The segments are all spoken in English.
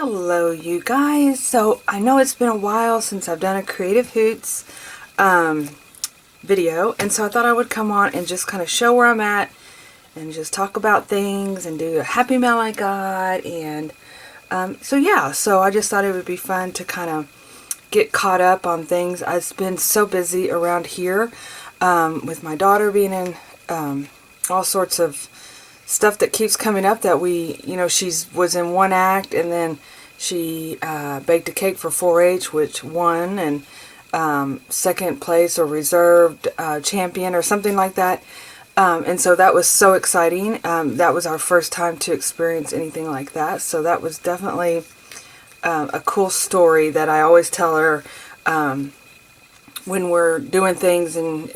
Hello you guys. So I know it's been a while since I've done a Creative Hoots video, and so I thought I would come on and just kind of show where I'm at and just talk about things and do a happy mail I got. And so I just thought it would be fun to kind of get caught up on things. I've been so busy around here with my daughter being in all sorts of stuff that keeps coming up that she was in one act, and then she baked a cake for 4-H, which won, and second place or reserved champion or something like that. And so that was so exciting. That was our first time to experience anything like that. So that was definitely a cool story that I always tell her when we're doing things, and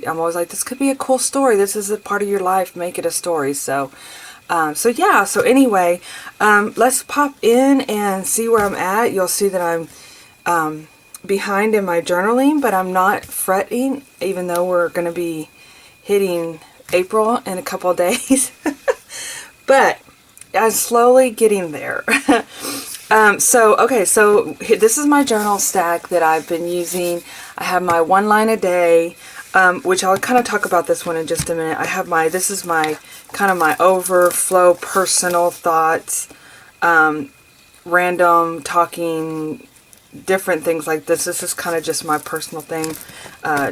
I'm always like, this could be a cool story. This is a part of your life. Make it a story. So anyway, let's pop in and see where I'm at. You'll see that I'm behind in my journaling, but I'm not fretting, even though we're going to be hitting April in a couple of days. But I'm slowly getting there. So this is my journal stack that I've been using. I have my one line a day, which I'll kind of talk about this one in just a minute. This is my kind of my overflow personal thoughts, random talking, different things like this. This is kind of just my personal thing,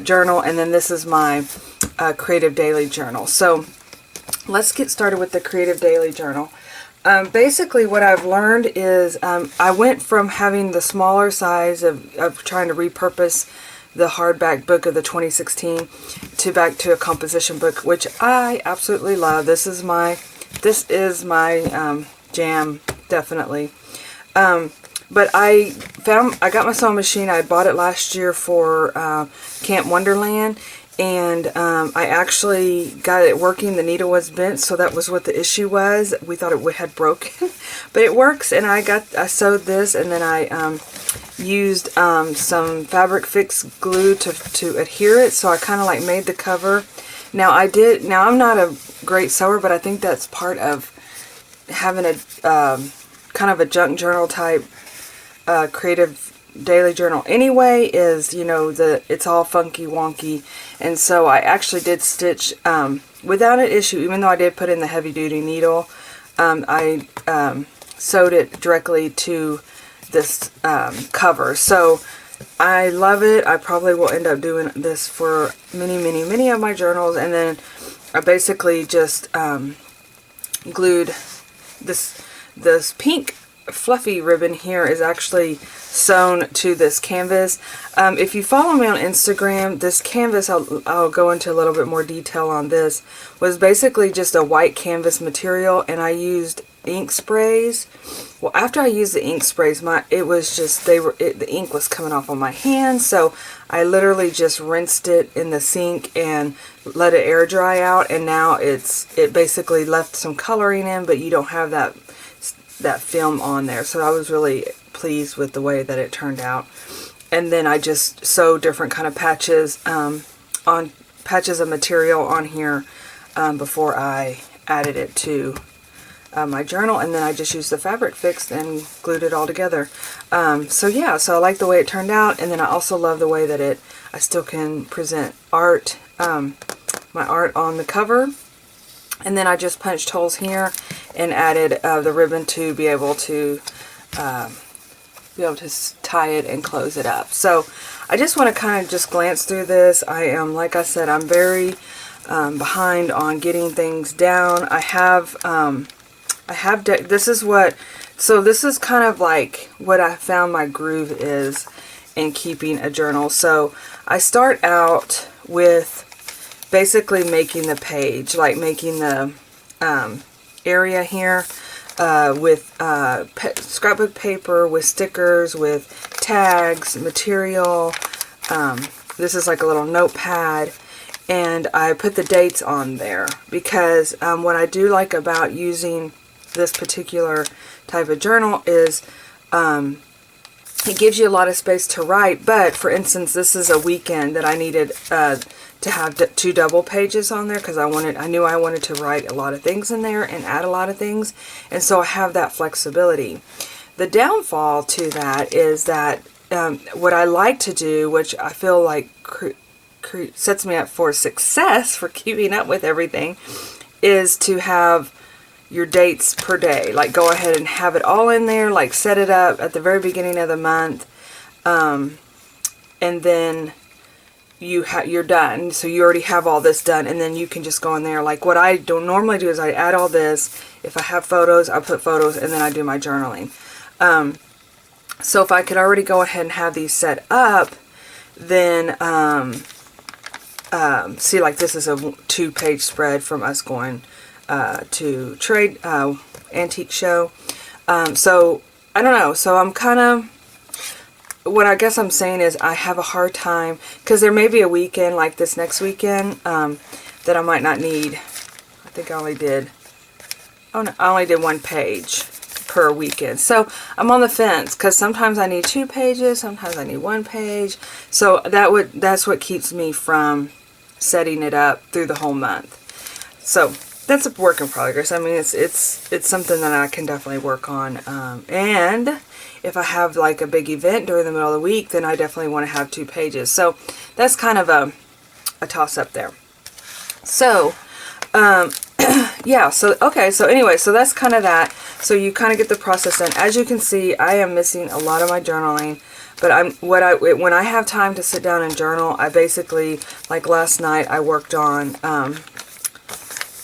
journal. And then this is my creative daily journal. So let's get started with the creative daily journal. Basically what I've learned is I went from having the smaller size of trying to repurpose the hardback book of the 2016 back to a composition book, which I absolutely love. This is my jam, definitely. But I got my sewing machine. I bought it last year for Camp Wonderland. And I actually got it working. The needle was bent, so that was what the issue was. We thought it had broken, but it works. And I sewed this, and then I used some fabric fix glue to adhere it. So I kind of like made the cover. Now I'm not a great sewer, but I think that's part of having a kind of a junk journal type creative daily journal anyway, is it's all funky wonky. And so I actually did stitch without an issue, even though I did put in the heavy duty needle. I sewed it directly to this cover, so I love it. I probably will end up doing this for many of my journals. And then I basically just glued this pink fluffy ribbon here is actually sewn to this canvas. If you follow me on Instagram, this canvas, I'll go into a little bit more detail on this, was basically just a white canvas material, and I used ink sprays. Well, after I used the ink sprays, the ink was coming off on my hands, so I literally just rinsed it in the sink and let it air dry out, and now it basically left some coloring in, but you don't have that film on there. So I was really pleased with the way that it turned out. And then I just sewed different kind of patches on patches of material on here before I added it to my journal, and then I just used the fabric fix and glued it all together. So I like the way it turned out, and then I also love the way that I still can present art, my art on the cover. And then I just punched holes here and added the ribbon to be able to tie it and close it up. So I just want to kind of just glance through this. Like I said, I'm very behind on getting things down. This is kind of like what I found my groove is in keeping a journal. So I start out with basically making the page, like making the area here with scrapbook paper, with stickers, with tags, material. This is like a little notepad, and I put the dates on there because what I do like about using this particular type of journal is it gives you a lot of space to write. But for instance, this is a weekend that I needed to have 2 double pages on there because I knew I wanted to write a lot of things in there and add a lot of things, and so I have that flexibility. the downfall to that is that what I like to do, which I feel like sets me up for success for keeping up with everything, is to have your dates per day. Like go ahead and have it all in there, like set it up at the very beginning of the month, and then you're done. So you already have all this done, and then you can just go in there. Like what I don't normally do is I add all this. If I have photos, I put photos, and then I do my journaling. So if I could already go ahead and have these set up, then see, like this is a 2-page spread from us going to trade antique show. So I don't know. So I'm kind of, what I guess I'm saying is I have a hard time, because there may be a weekend like this next weekend that I might not need. I think I only did, oh no, I only did 1 page per weekend. So I'm on the fence, because sometimes I need 2 pages, sometimes I need 1 page. So that's what keeps me from setting it up through the whole month. So that's a work in progress. I mean, it's something that I can definitely work on. And if I have like a big event during the middle of the week, then I definitely want to have 2 pages. So that's kind of a toss up there. So, yeah, so, okay, so anyway, so that's kind of that. So you kind of get the process done. As you can see, I am missing a lot of my journaling, but when I have time to sit down and journal, I basically, like last night, I worked on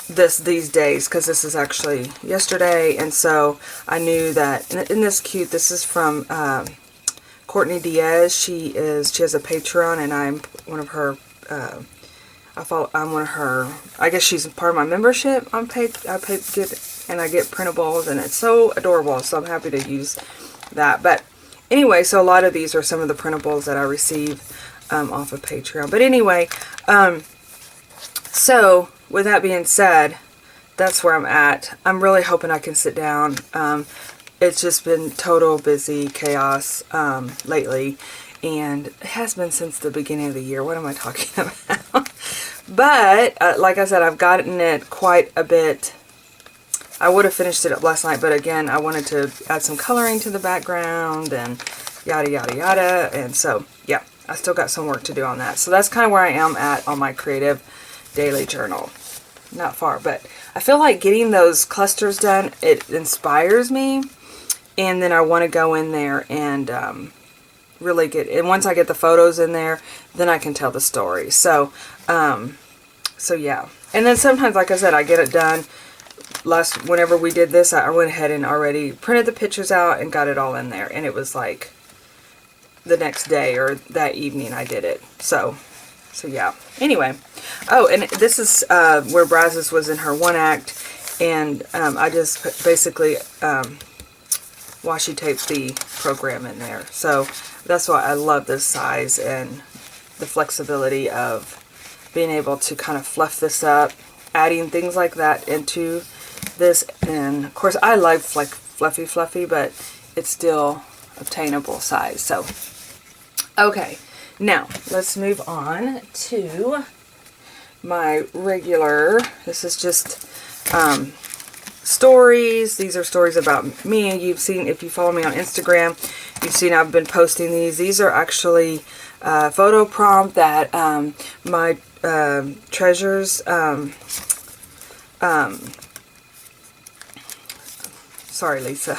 these days, because this is actually yesterday, and so I knew that, isn't this cute? This is from Courtney Diaz. She has a Patreon, and I'm one of her. I'm one of her. I guess she's part of my membership. I get printables, and it's so adorable. So I'm happy to use that. But anyway, so a lot of these are some of the printables that I receive off of Patreon. But anyway, so with that being said, that's where I'm at. I'm really hoping I can sit down. It's just been total busy chaos lately, and it has been since the beginning of the year. What am I talking about? But like I said, I've gotten it quite a bit. I would have finished it up last night, but again, I wanted to add some coloring to the background and yada yada yada. And so yeah, I still got some work to do on that. So that's kind of where I am at on my creative daily journal. Not far, but I feel like getting those clusters done, it inspires me, and then I want to go in there and really and once I get the photos in there, then I can tell the story. So so yeah, and then sometimes, like I said, I get it done. Whenever we did this, I went ahead and already printed the pictures out and got it all in there, and it was like the next day or that evening I did it. So yeah. Anyway, oh, and this is where Brazos was in her 1 act, and I just basically washi taped the program in there. So that's why I love this size and the flexibility of being able to kind of fluff this up, adding things like that into this. And of course, I like like fluffy, but it's still obtainable size. So okay. Now, let's move on to my regular, this is just stories. These are stories about me. You've seen, if you follow me on Instagram, you've seen I've been posting these. These are actually photo prompt that my treasures, sorry, Lisa.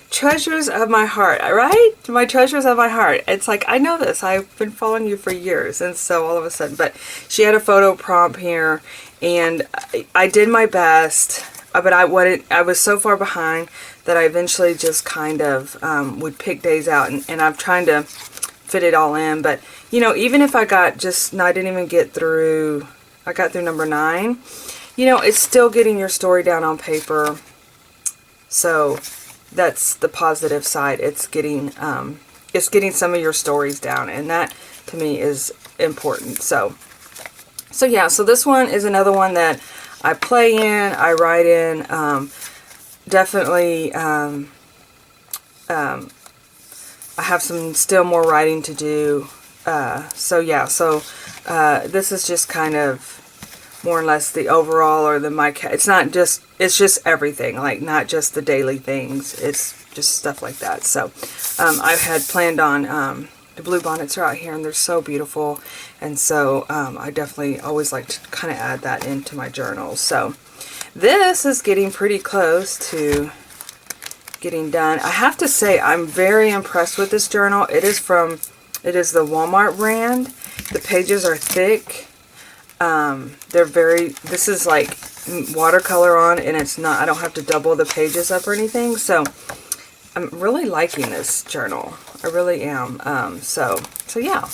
Treasures of my heart, right? My treasures of my heart. It's like, I know this. I've been following you for years, and so all of a sudden, but she had a photo prompt here, and I did my best, but I was so far behind that I eventually just kind of would pick days out, and I'm trying to fit it all in. But you know, even if I got I didn't even get through. I got through number 9. You know, it's still getting your story down on paper. So that's the positive side. It's getting some of your stories down, and that to me is important. So yeah, so this one is another one that I play in, I write in. Definitely I have some still more writing to do. So yeah, so this is just kind of more or less the overall or the it's not just, it's just everything, like not just the daily things, it's just stuff like that. So I had planned on the blue bonnets are out here and they're so beautiful, and so I definitely always like to kind of add that into my journals. So this is getting pretty close to getting done. I have to say I'm very impressed with this journal. It is the Walmart brand. The pages are thick. This is like watercolor on, and it's not, I don't have to double the pages up or anything. So I'm really liking this journal. I really am. So yeah.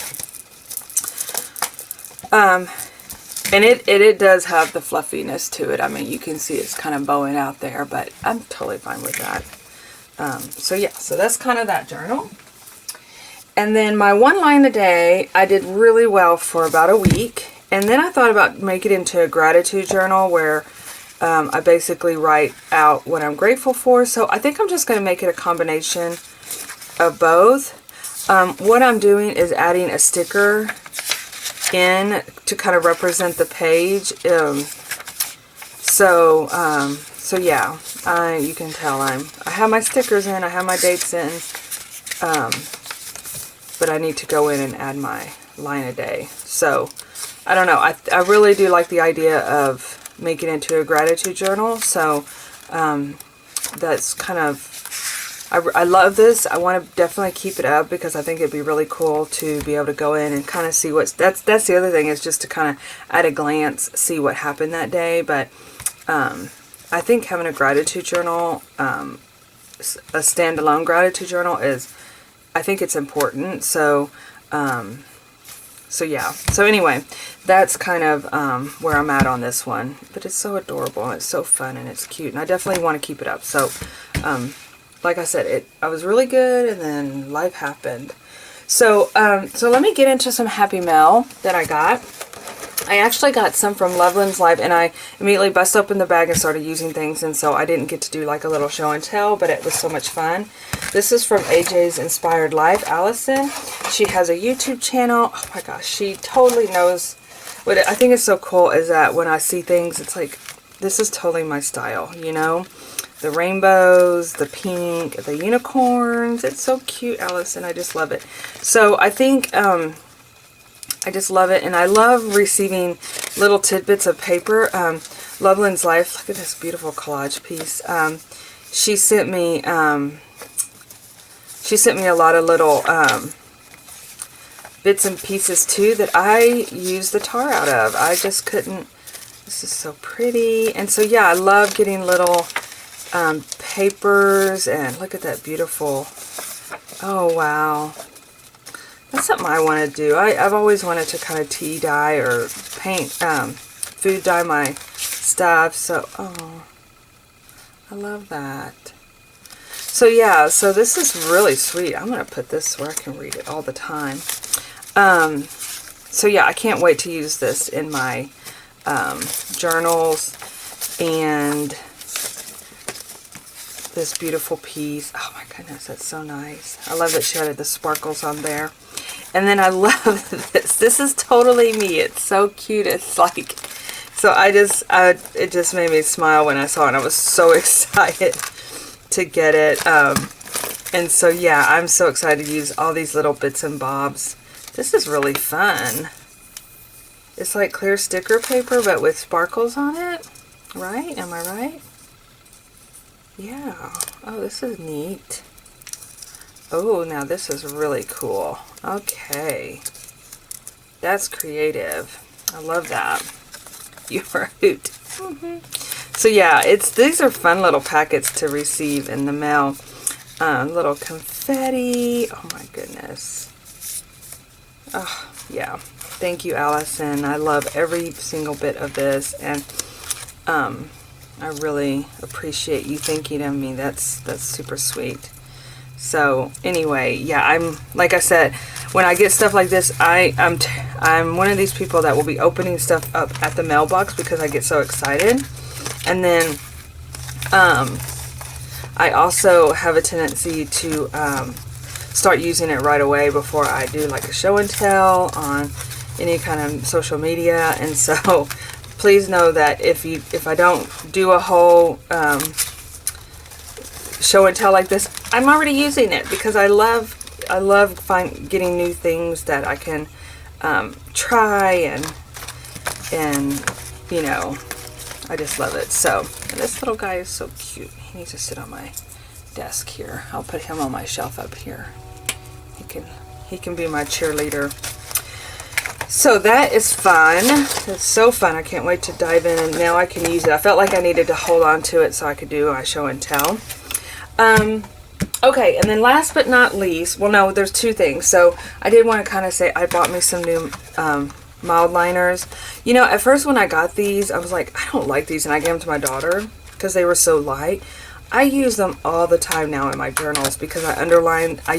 And it does have the fluffiness to it. I mean, you can see it's kind of bowing out there, but I'm totally fine with that. So yeah, so that's kind of that journal. And then my one line a day, I did really well for about a week. And then I thought about making it into a gratitude journal where I basically write out what I'm grateful for. So I think I'm just going to make it a combination of both. What I'm doing is adding a sticker in to kind of represent the page. So yeah, you can tell I have my stickers in, I have my dates in, but I need to go in and add my line a day. So I don't know, I really do like the idea of making it into a gratitude journal. So that's kind of, I love this. I want to definitely keep it up because I think it'd be really cool to be able to go in and kind of see that's the other thing, is just to kind of at a glance see what happened that day. But I think having a gratitude journal, a standalone gratitude journal I think it's important. So yeah. So anyway, that's kind of where I'm at on this one. But it's so adorable and it's so fun and it's cute, and I definitely want to keep it up. So like I said, I was really good, and then life happened. So so let me get into some happy mail that I got. I actually got some from Loveland's Live, and I immediately bust open the bag and started using things, and so I didn't get to do like a little show and tell, but it was so much fun. This is from AJ's Inspired Life, Allison. She has a YouTube channel. Oh my gosh, she totally knows. What I think is so cool is that when I see things, it's like, this is totally my style, you know? The rainbows, the pink, the unicorns. It's so cute, Allison. I just love it. So I think I just love it, and I love receiving little tidbits of paper. Loveland's Life, look at this beautiful collage piece. She sent me a lot of little bits and pieces too that I use the tar out of. I just couldn't. This is so pretty, and so yeah, I love getting little papers, and look at that beautiful. Oh wow. That's something I want to do. I've always wanted to kind of tea dye or paint, food dye my stuff. So, oh, I love that. So yeah, so this is really sweet. I'm going to put this where I can read it all the time. So yeah, I can't wait to use this in my journals. And this beautiful piece. Oh my goodness, that's so nice. I love that she added the sparkles on there. And then I love this. This is totally me. It's so cute. It's like, so it just made me smile when I saw it. I was so excited to get it. And so yeah, I'm so excited to use all these little bits and bobs. This is really fun. It's like clear sticker paper, but with sparkles on it. Right? Am I right? Yeah. Oh, this is neat. Oh, now this is really cool. Okay. That's creative. I love that. You're a hoot. So yeah, these are fun little packets to receive in the mail. Little confetti. Oh my goodness. Oh, yeah. Thank you, Allison. I love every single bit of this, and I really appreciate you thinking of me. That's super sweet. So anyway, yeah, I'm like I said, when I get stuff like this, I'm one of these people that will be opening stuff up at the mailbox because I get so excited. And then I also have a tendency to start using it right away before I do like a show and tell on any kind of social media. And so please know that if I don't do a whole show and tell like this, I'm already using it because I love getting new things that I can try, and you know, I just love it. So this little guy is so cute. He needs to sit on my desk here. I'll put him on my shelf up here. He can be my cheerleader. So that is fun. It's so fun. I can't wait to dive in, and now I can use it. I felt like I needed to hold on to it so I could do my show and tell. Okay, and then last but not least, well, no, there's two things. So I did want to kind of say I bought me some new mild liners. You know, at first when I got these, I was like, I don't like these, and I gave them to my daughter because they were so light. I use them all the time now in my journals because I underline, I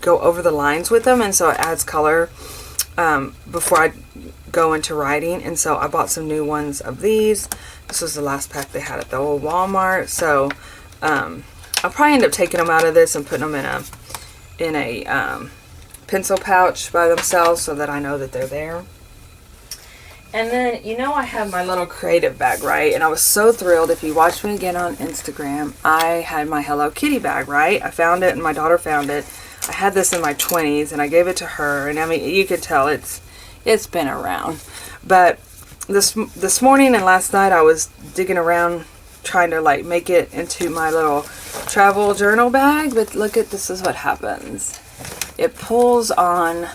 go over the lines with them, and so it adds color before I go into writing. And so I bought some new ones of these. This was the last pack they had at the old Walmart. So I'll probably end up taking them out of this and putting them in a pencil pouch by themselves so that I know that they're there. And then, you know, I have my little creative bag, right? And I was so thrilled. If you watch me again on Instagram, I had my Hello Kitty bag, right? I found it and my daughter found it. I had this in my 20s and I gave it to her. And I mean, you could tell it's been around. But this morning and last night I was digging around trying to like make it into my little travel journal bag. But look at, this is what happens. It pulls on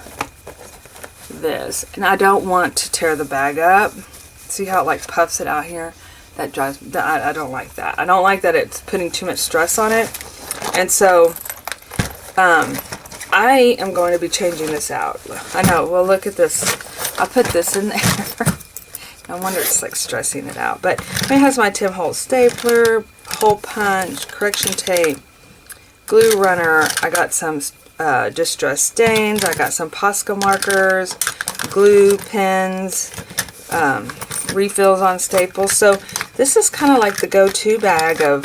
this, and I don't want to tear the bag up. See how it like puffs it out here? That drives me. I don't like that. I don't like that it's putting too much stress on it. And so I am going to be changing this out. I know. Well, look at this. I put this in there. No wonder it's like stressing it out. But it has my Tim Holtz stapler, hole punch, correction tape, glue runner. I got some distress stains. I got some Posca markers, glue pens, refills on staples. So this is kind of like the go-to bag of,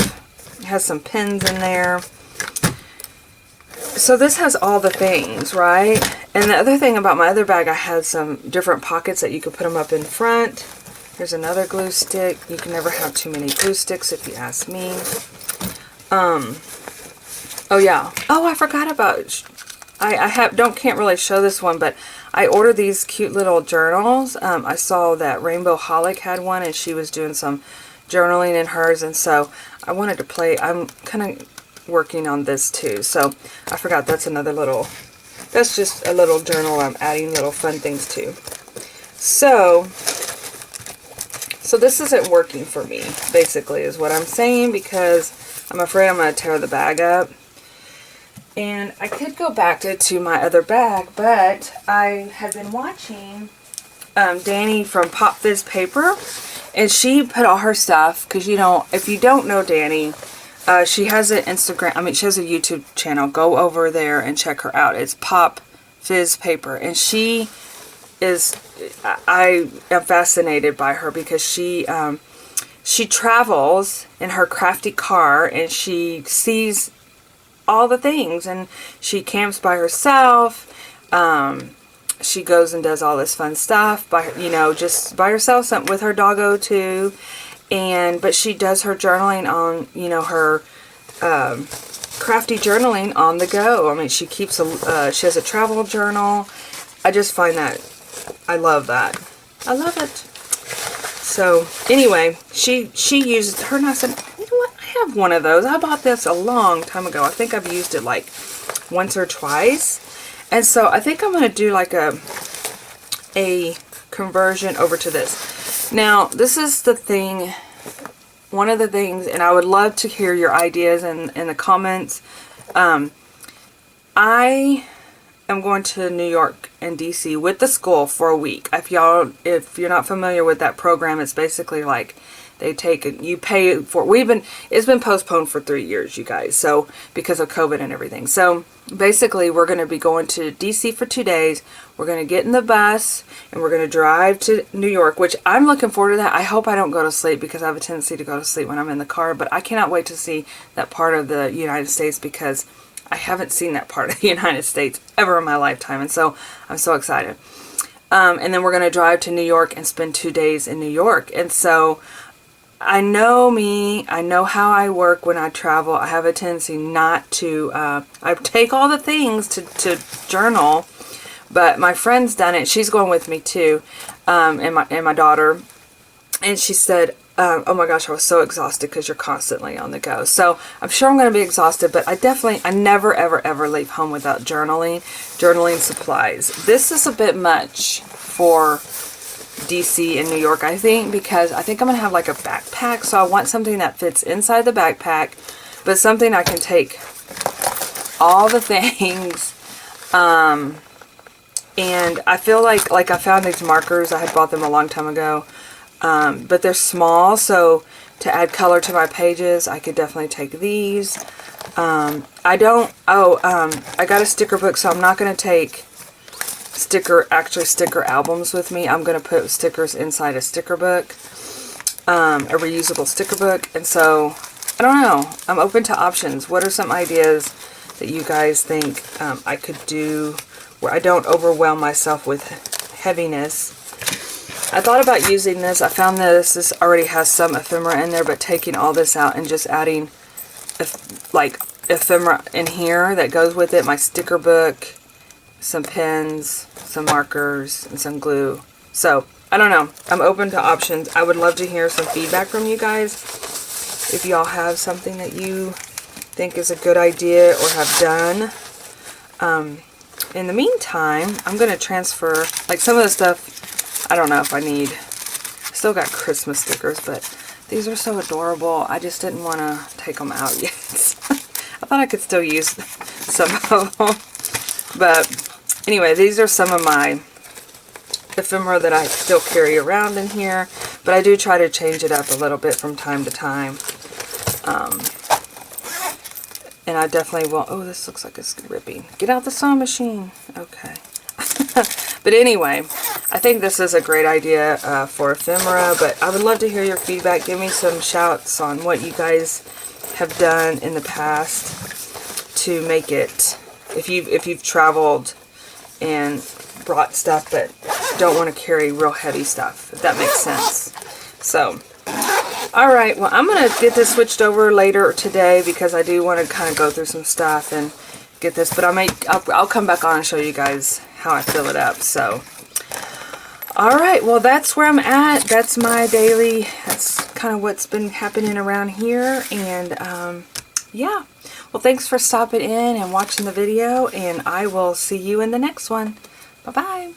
it has some pens in there. So this has all the things, right? And the other thing about my other bag, I had some different pockets that you could put them up in front. There's another glue stick. You can never have too many glue sticks if you ask me. Oh yeah. Oh, I forgot about, can't really show this one, but I ordered these cute little journals. I saw that Rainbow Holic had one, and she was doing some journaling in hers, and so I wanted to play. I'm kind of working on this too, so I forgot that's another little, that's just a little journal I'm adding little fun things to. So this isn't working for me, basically, is what I'm saying, because I'm afraid I'm going to tear the bag up. And I could go back to my other bag, but I have been watching Danny from Pop Fizz Paper, and she put all her stuff, because, you know, if you don't know Danny, she has an Instagram, she has a YouTube channel. Go over there and check her out. It's Pop Fizz Paper, and she is, I am fascinated by her because she travels in her crafty car, and she sees all the things, and she camps by herself. She goes and does all this fun stuff by, you know, just by herself, with her doggo too. But she does her journaling on, you know, her crafty journaling on the go. I mean, she keeps she has a travel journal. I just find that, I love that. I love it. So anyway, she uses her, and I said, you know what, I have one of those. I bought this a long time ago. I think I've used it like once or twice. And so I think I'm going to do like a conversion over to this. Now, this is the thing, one of the things, and I would love to hear your ideas in the comments. I am going to New York and DC with the school for a week. If you're not familiar with that program, it's basically like they take it, you pay for, it's been postponed for 3 years, you guys, so because of COVID and everything. So basically we're going to be going to DC for 2 days. We're going to get in the bus and we're going to drive to New York, which I'm looking forward to that. I hope I don't go to sleep, because I have a tendency to go to sleep when I'm in the car, but I cannot wait to see that part of the United States, because I haven't seen that part of the United States ever in my lifetime, and so I'm so excited. And then we're going to drive to New York and spend 2 days in New York. And so I know me, I know how I work when I travel. I have a tendency not to, I take all the things to journal, but my friend's done it. She's going with me too, and my daughter. And she said, oh my gosh, I was so exhausted because you're constantly on the go. So I'm sure I'm going to be exhausted, but I never, ever, ever leave home without journaling supplies. This is a bit much for DC and New York, I think, because I think I'm going to have like a backpack. So I want something that fits inside the backpack, but something I can take all the things. And I feel like I found these markers. I had bought them a long time ago. But they're small, so to add color to my pages, I could definitely take these. I got a sticker book, so I'm not going to take sticker albums with me. I'm going to put stickers inside a sticker book, a reusable sticker book. And so, I don't know. I'm open to options. What are some ideas that you guys think I could do where I don't overwhelm myself with heaviness? I thought about using this. I found this already has some ephemera in there, but taking all this out and just adding like ephemera in here that goes with it. My sticker book, some pens, some markers, and some glue. So, I don't know. I'm open to options. I would love to hear some feedback from you guys. If y'all have something that you think is a good idea or have done. In the meantime, I'm going to transfer, like some of the stuff, I don't know if I need. Still got Christmas stickers, but these are so adorable. I just didn't want to take them out yet. I thought I could still use some of them. But anyway, these are some of my ephemera that I still carry around in here. But I do try to change it up a little bit from time to time. And I definitely will. Oh, this looks like it's ripping. Get out the sewing machine. Okay. But anyway, I think this is a great idea for ephemera, but I would love to hear your feedback. Give me some shouts on what you guys have done in the past to make it, if you've traveled and brought stuff but don't want to carry real heavy stuff, if that makes sense. So, alright, well, I'm going to get this switched over later today because I do want to kind of go through some stuff and get this, but I'll come back on and show you guys how I fill it up. So, alright, well, that's where I'm at. That's my daily, that's kind of what's been happening around here. And yeah, well, thanks for stopping in and watching the video, and I will see you in the next one. Bye bye.